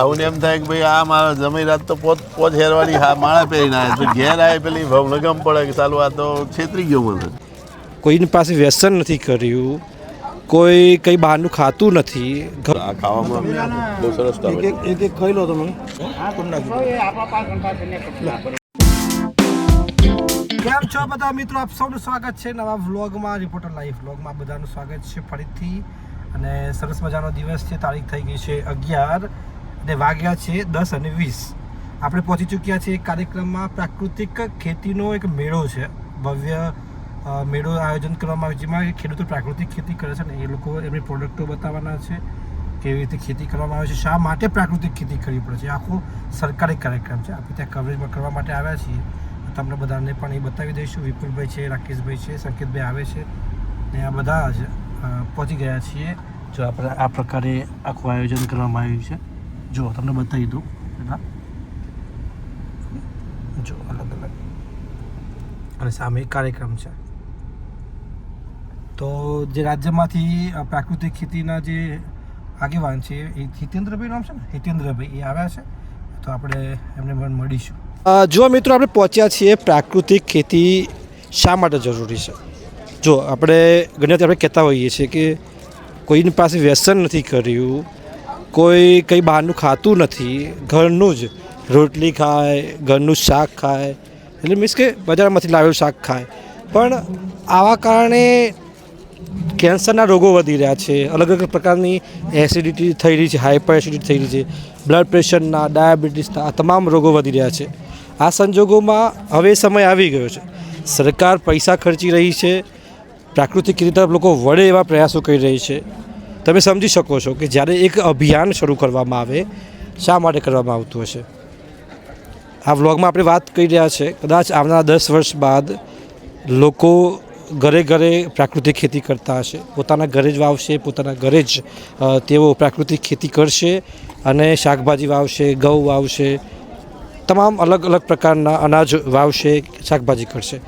આવું એમ થાય કે ભાઈ આ મારા જમી રાત તો પોચ હેરવાળી માળા પહેરીને આવે તો ઘેર આવે પેલી ભાવને ગમ પડે કે ચાલુ આ તો છેતરી ગયો મને. કોઈની પાસે વ્યસન નથી કર્યું, કોઈ કંઈ બહારનું ખાતું નથી. આ ખાવામાં બહુ સરસ એક ખાઈ લો તમે. કેમ છો બધા મિત્રો, આપ સૌનું સ્વાગત છે નવા વ્લોગમાં, રિપોર્ટર લાઈવ વ્લોગમાં બધાનું સ્વાગત છે ફરીથી. અને સરસ મજાનો દિવસ છે, તારીખ થઈ ગઈ છે 11 અને વાગ્યા છે 10:20. આપણે પહોંચી ચૂક્યા છીએ એક કાર્યક્રમમાં. પ્રાકૃતિક ખેતીનો એક મેળો છે, ભવ્ય મેળો આયોજન કરવામાં આવ્યું, જેમાં ખેડૂતો પ્રાકૃતિક ખેતી કરે છે ને એ લોકો એમની પ્રોડક્ટો બતાવવાના છે, કેવી રીતે ખેતી કરવામાં આવે છે, શા માટે પ્રાકૃતિક ખેતી કરવી પડે છે. આખો સરકારી કાર્યક્રમ છે, આપણે ત્યાં કવરેજમાં કરવા માટે આવ્યા છીએ. તમને બધાને પણ એ બતાવી દઈશું. વિપુલભાઈ છે, રાકેશભાઈ છે, સંકેતભાઈ આવે છે ને આ બધા જ પહોંચી ગયા છીએ. જો આપણે આ પ્રકારે આખું આયોજન કરવામાં આવ્યું છે. જો તમને બતાવી દઉં બધા, જો અલગ અલગ, અને સામે એક કાર્યક્રમ છે. તો જે રાજ્યમાંથી પ્રાકૃતિક ખેતીના જે આગેવાન છે એ હિતેન્દ્રભાઈ નામ છે ને, હિતેન્દ્રભાઈ એ આવ્યા છે, તો આપણે એમને પણ મળીશું. જો મિત્રો, આપણે પહોંચ્યા છીએ. પ્રાકૃતિક ખેતી શા માટે જરૂરી છે? જો આપણે ઘણી વખત આપણે કહેતા હોઈએ છીએ કે કોઈની પાસે વ્યસન નથી કર્યું, કોઈ કંઈ બહારનું ખાતું નથી, ઘરનું જ રોટલી ખાય, ઘરનું શાક ખાય, એટલે મીન્સ કે બજારમાંથી લાવેલું શાક ખાય. પણ આવા કારણે કેન્સરના રોગો વધી રહ્યા છે, અલગ અલગ પ્રકારની એસિડિટી થઈ રહી છે, હાઇપર એસિડિટી થઈ રહી છે, બ્લડ પ્રેશરના, ડાયાબિટીસના આ તમામ રોગો વધી રહ્યા છે. આ સંજોગોમાં હવે સમય આવી ગયો છે, સરકાર પૈસા ખર્ચી રહી છે, પ્રાકૃતિક ખેતી તરફ લોકો વળે એવા પ્રયાસો કરી રહી છે. તમે સમજી શકો છો કે જ્યારે એક અભિયાન શરૂ કરવામાં આવે, શા માટે કરવામાં આવતું હશે. આ વ્લોગમાં આપણે વાત કરી રહ્યા છે, કદાચ આવનારા 10 વર્ષ બાદ લોકો ઘરે ઘરે પ્રાકૃતિક ખેતી કરતા હશે, પોતાના ઘરે જ વાવશે, પોતાના ઘરે જ તેઓ પ્રાકૃતિક ખેતી કરશે અને શાકભાજી વાવશે, ઘઉં વાવશે, તમામ અલગ અલગ પ્રકારના અનાજ વાવશે, શાકભાજી કરશે.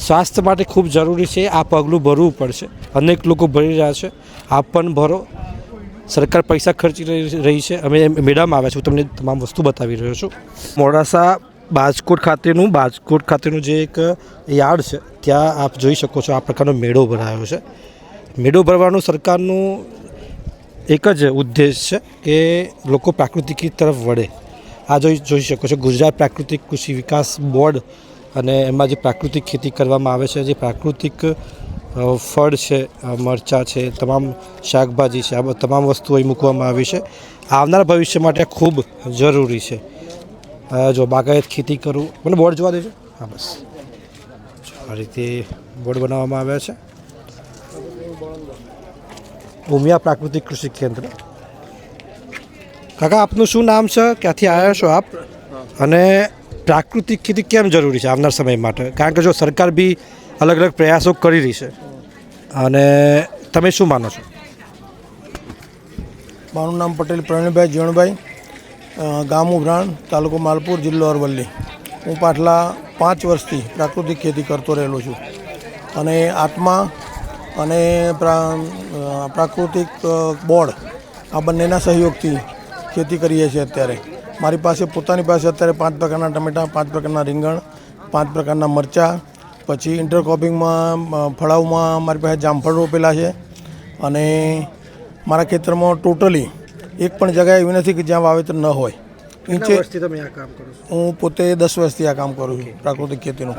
સ્વાસ્થ્ય માટે ખૂબ જરૂરી છે. આ પગલું ભરવું પડશે. અનેક લોકો ભરી રહ્યા છે, આપ પણ ભરો. સરકાર પૈસા ખર્ચી રહી છે. અમે મેળામાં આવ્યા છું, તમને તમામ વસ્તુ બતાવી રહ્યો છું. મોડાસા બાજકોટ ખાતેનું જે એક યાર્ડ છે, ત્યાં આપ જોઈ શકો છો આ પ્રકારનો મેળો ભરાયો છે. મેળો ભરવાનું સરકારનું એક જ ઉદ્દેશ છે કે લોકો પ્રાકૃતિક તરફ વળે. આ જોઈ શકો છો ગુજરાત પ્રાકૃતિક કૃષિ વિકાસ બોર્ડ, અને એમાં જે પ્રાકૃતિક ખેતી કરવામાં આવે છે, જે પ્રાકૃતિક ફળ છે, મરચાં છે, તમામ શાકભાજી છે, આ તમામ વસ્તુઓ અહીં મૂકવામાં આવી છે. આવનારા ભવિષ્ય માટે ખૂબ જરૂરી છે. જો બાગાયત ખેતી કરું, મને બોર્ડ જોવા દેજો. હા, બસ આ રીતે બોર્ડ બનાવવામાં આવ્યા છે. ઉમિયા પ્રાકૃતિક કૃષિ કેન્દ્ર. કાકા, આપનું શું નામ છે, ક્યાંથી આવ્યા છો આપ, અને પ્રાકૃતિક ખેતી કેમ જરૂરી છે આવનાર સમય માટે? કારણ કે જો સરકાર બી અલગ અલગ પ્રયાસો કરી રહી છે, અને તમે શું માનો છો? મારું નામ પટેલ પ્રવીણભાઈ જીવણભાઈ, ગામ ઉભરાણ, તાલુકો માલપુર, જિલ્લો અરવલ્લી. હું પાછલા 5 વર્ષથી પ્રાકૃતિક ખેતી કરતો રહેલો છું, અને આત્મા અને પ્રાકૃતિક બોર્ડ આ બંનેના સહયોગથી ખેતી કરીએ છીએ. અત્યારે મારી પાસે પોતાની પાસે અત્યારે 5 પ્રકારના ટમેટાં, 5 પ્રકારના રીંગણ, 5 પ્રકારના મરચાં, પછી ઇન્ટરક્રોપિંગમાં ફળાવમાં મારી પાસે જામફળ રોપેલા છે. અને મારા ખેતરમાં ટોટલી એક પણ જગ્યા એવી નથી કે જ્યાં વાવેતર ન હોય. તમે આ કામ કરો છો? હું પોતે 10 વર્ષથી આ કામ કરું છું, પ્રાકૃતિક ખેતીનું.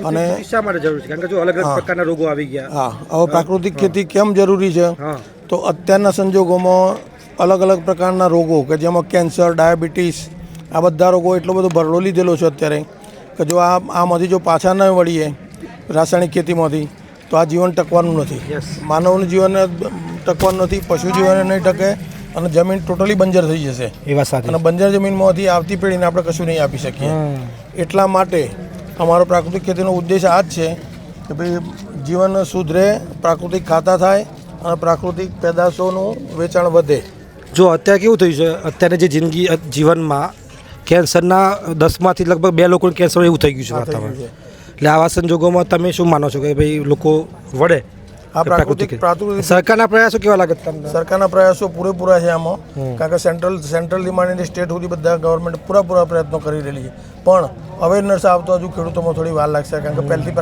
અને શા માટે જરૂરી છે? કારણ કે જો અલગ અલગ પ્રકારના રોગો આવી ગયા. હા, હવે પ્રાકૃતિક ખેતી કેમ જરૂરી છે, તો અત્યારના સંજોગોમાં અલગ અલગ પ્રકારના રોગો કે જેમાં કેન્સર, ડાયાબિટીસ, આ બધા રોગો એટલો બધો ભરલો લીધેલો છે અત્યારે કે જો આમાંથી જો પાછા ન વળીએ રાસાયણિક ખેતીમાંથી, તો આ જીવન ટકવાનું નથી. માનવનું જીવન ટકવાનું નથી, પશુ જીવન નહીં ટકે, અને જમીન ટોટલી બંજર થઈ જશે. એ વાત સાચી. અને બંજર જમીનમાંથી આવતી પેઢીને આપણે કશું નહીં આપી શકીએ. એટલા માટે અમારો પ્રાકૃતિક ખેતીનો ઉદ્દેશ આ જ છે કે ભાઈ જીવન સુધરે, પ્રાકૃતિક ખાતા થાય અને પ્રાકૃતિક પેદાશોનું વેચાણ વધે. જો અત્યારે કેવું થયું છે, અત્યારે જે જિંદગી જીવનમાં કેન્સરના 10માંથી લગભગ 2 લોકોને કેન્સર એવું થઈ ગયું છે વાતાવરણ. એટલે આવા સંજોગોમાં તમે શું માનો છો કે ભાઈ લોકો વળે આ પ્રાકૃતિક સરકારના પ્રયાસો કેવા લાગે તમને? સરકારના પ્રયાસો પૂરેપૂરા છે આમાં, કારણ કે સેન્ટ્રલથી માંડીને સ્ટેટ સુધી બધા ગવર્મેન્ટ પૂરા પ્રયત્નો કરી રહેલી છે. પણ અવેરનેસ આવતો હજુ ખેડૂતોમાં થોડી વાર લાગશે, કારણ કે પહેલથી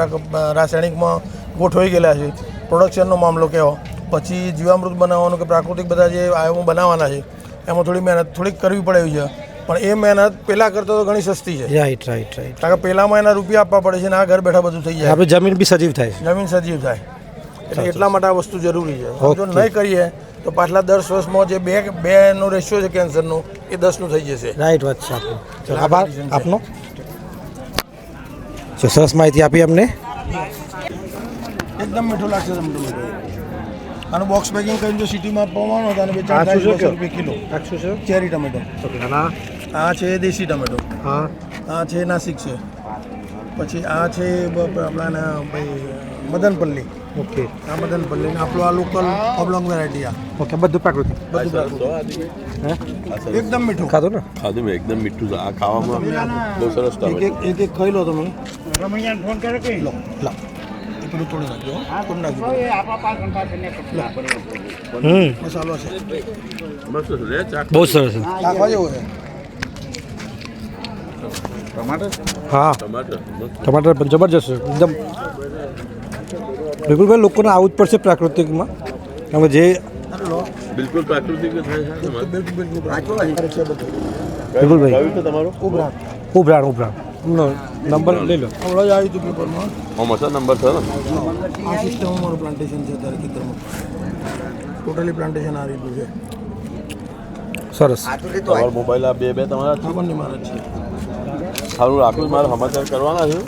રાસાયણિકમાં ગોઠવાઈ ગયેલા છે. પ્રોડક્શનનો મામલો કહેવો, પછી જીવામૃત બનાવવાનું કે પ્રાકૃતિક બધા જે આયોમો બનાવવાના છે એમાં થોડી મહેનત થોડીક કરવી પડે એવી છે. પણ એ મહેનત પહેલાં કરતાં તો ઘણી સસ્તી છે. રાઈટ. કારણ કે પહેલાંમાં એના રૂપિયા આપવા પડે છે ને આ ઘર બેઠા બધું થઈ જાય. આપણે જમીન બી સજીવ થાય છે. જમીન સજીવ થાય, એટલે એટલા માટે આ વસ્તુ જરૂરી છે. જો નહીં કરીએ તો પાછલા 10 વર્ષમાં જે બેનો રેશિયો છે કેન્સરનું એ 10નું થઈ જશે. રાઈટ વાત છે આપનો. ચલો આભાર આપનો. સરસ માહિતી આપી અમને. એકદમ મીઠું લાગશે તમને. આનું બોક્સ પેકિંગ કરીને જો સિટીમાં આપવાનું હોય તો 250 રૂપિયા કિલો. Cherry tomato. આ છે દેશી ટમેટો. હા. આ છે નાસિક છે. પછી આ છે આપણા ભાઈ મદનપલ્લી. ઓકે. આ મદનપલ્લી આપણું આ લોકલ ઓબ્લોંગ વેરાયટી. આ ઓકે, બધું પ્રાકૃતિક. એકદમ મીઠું. ખાધું ને? ખાધું મેં, એકદમ મીઠું છે. આ ખાવામાં બહુ સરસ એક ખાઈ લો તમે. ફોન કરે કે લો પેલું તોડી નાખજો. તોડી નાખજો. મસાલો છે બહુ સરસ છે. નાખવા જેવું છે. હા, ટમાટર પણ જબરજસ્ત છે એકદમ. બિલકુલ ભાઈ, લોકોને આવવું જ પડશે પ્રાકૃતિકમાં, કારણ કે જે બિલકુલ પ્રાકૃતિક થાય છે. બિલકુલ ભાઈ તમારું ઉભરાણ નંબર લઈ લો. હમણાં જ આવ્યું હતું પેપરમાં. મસા નંબર છે ને. આ સિસ્ટમ અમારું પ્લાન્ટેશન છે અત્યારે ખેતરમાં. ટોટલી પ્લાન્ટેશન આ રીતનું છે. સરસ. તમારો મોબાઈલ આ બે તમારા ખબર નહીં મારા છે. સારું રાખું, મારે સમાચાર કરવાના છે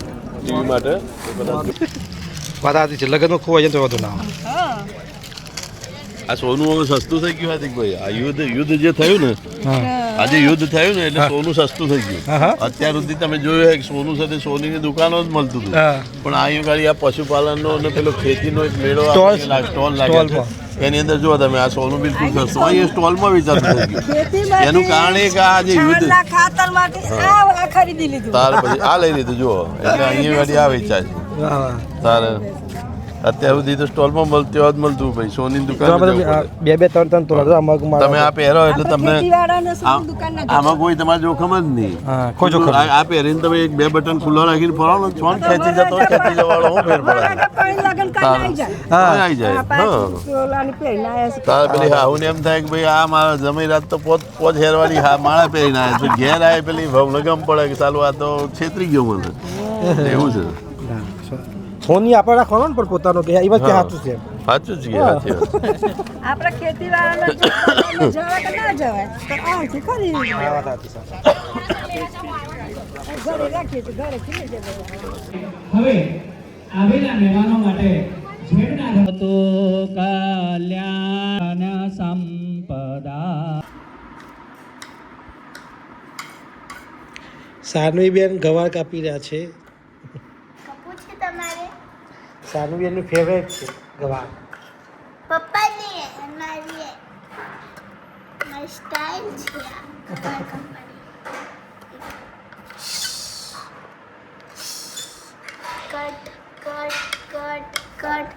ટીવી માટે. વાત આતી છે, લગ્નમાં ખોવાઈ જાય તો વધુ ના આ સોનું હવે સસ્તું થઈ ગયું હાર્દિક ભાઈ. આ યુદ્ધ જે થયું ને, આજે યુદ્ધ થયું ને એટલે સોનું સસ્તું થઈ ગયું. અત્યાર સુધી તમે જોયું કે સોનું સાથે સોનીની દુકાનો જ મળતું હતું, પણ અહીંયા ગાડી આ પશુપાલનનો અને પેલો ખેતીનો એક મેળો સ્ટોલ લાગે છે. એની અંદર જો તમે આ સોનું બિલકુલ સસ્તું અહીંયા સ્ટોલમાં વેચાતું થઈ ગયું. એનું કારણ એ કે આ જે યુદ્ધ તાર પછી આ લઈ લીધું જુઓ, એટલે અહીંયા ગાડી આ વેચાય છે. તારે અત્યાર સુધી તો સ્ટોલમાં મળતું ભાઈ, સોની દુકાન. 2-3 તોલા તમે આ પહેરો એટલે તમને આમાં કોઈ તમારે જોખમ જ નહીં. કોઈ જોખમ આ પહેરીને તમે 2 બટન ખુલ્લા રાખીને ફરો ને, ફોન ખેંચી જતો ખેંચી જવાળો હું ફેર પડે આવી જાય. તારે પેલી હાહુને એમ થાય કે ભાઈ આ મારા જમી રાત તો પોચ હેરવાળી માળા પહેરીને આવે છે, ઘેર આવે પેલી ભવને ગમ પડે કે ચાલુ આ તો છેતરી ગયો મને, એવું છે. સોની આપણે રાખવાનો ને પણ પોતાનો કે એ વાત સાચું છે. સાચું જ કે આપણે ખેતીવાળાને જવાય કે ના જવાય તો આથી ખરી ઘરે રાખીએ તો ઘરે ખીલી જવાય. હવે આવેલા મહેમાનો માટે તો કલ્યાણ સંપદા. સાનવીબેન ગવાર કાપી રહ્યા છે. સાનવીબેનનું ફેવરેટ છે ગવાર. પપ્પાની મારી મારી સ્ટાઇલ છે આ company. Cut cut cut cut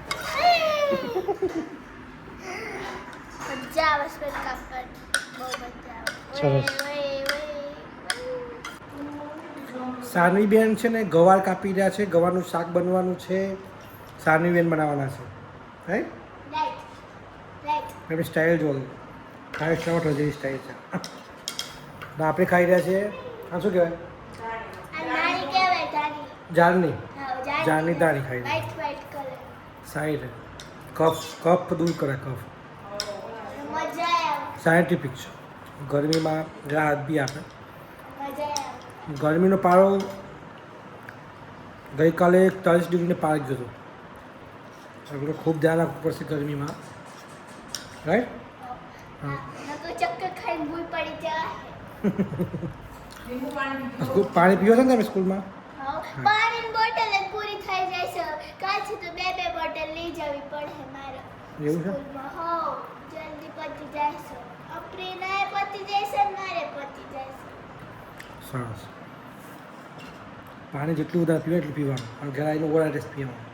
મજા આવે છે કાપડ, બહુ મજા આવે. સરસ. સાનવીબેન છે ને ગવાર કાપી રહ્યા છે, ગવારનું શાક બનવાનું છે, સાનવીબેન બનાવવાના છે. રાઈટ રાઈટ એમની સ્ટાઇલ જો ખાઈ ટમાટર જેવી સ્ટાઇલ છે. આપણે ખાઈ રહ્યા છીએ આ શું કહેવાય? નાની કહેવાય દાની. જારની હા જારની દાણી ખાઈ રહી. White colour. સાઈડ કફ દૂર કરે, કફ મજા આવે. સાયન્ટિફિક છે. ગરમીમાં રાહત બી આપે. મજા આવે. ગરમીનો પારો ગઈકાલે 43 ડિગ્રીને પાર ગયો હતો. આપણે ખૂબ ધ્યાન રાખવું પડશે ગરમીમાં. રાઈટ? હા. નકો ચક્કર ખાઈને ભૂલ પડી જાય. પાણી પીવો છો ને તમે સ્કૂલમાં? પાણીની બોટલ જ પૂરી થઈ જાય છે. કાલથી તો 2 બોટલ લઈ જવી પડે મારે. એવું છે? સ્કૂલમાં હો જલ્દી પતી જાય છે. અપ્રિલાએ પતી જાય છે, મારે પતી જાય છે. સરસ. પાણી જેટલું વધારે પીવે એટલું પીવાનું, અને ઘરે આવીને ઓઆરએસ પીવાનું.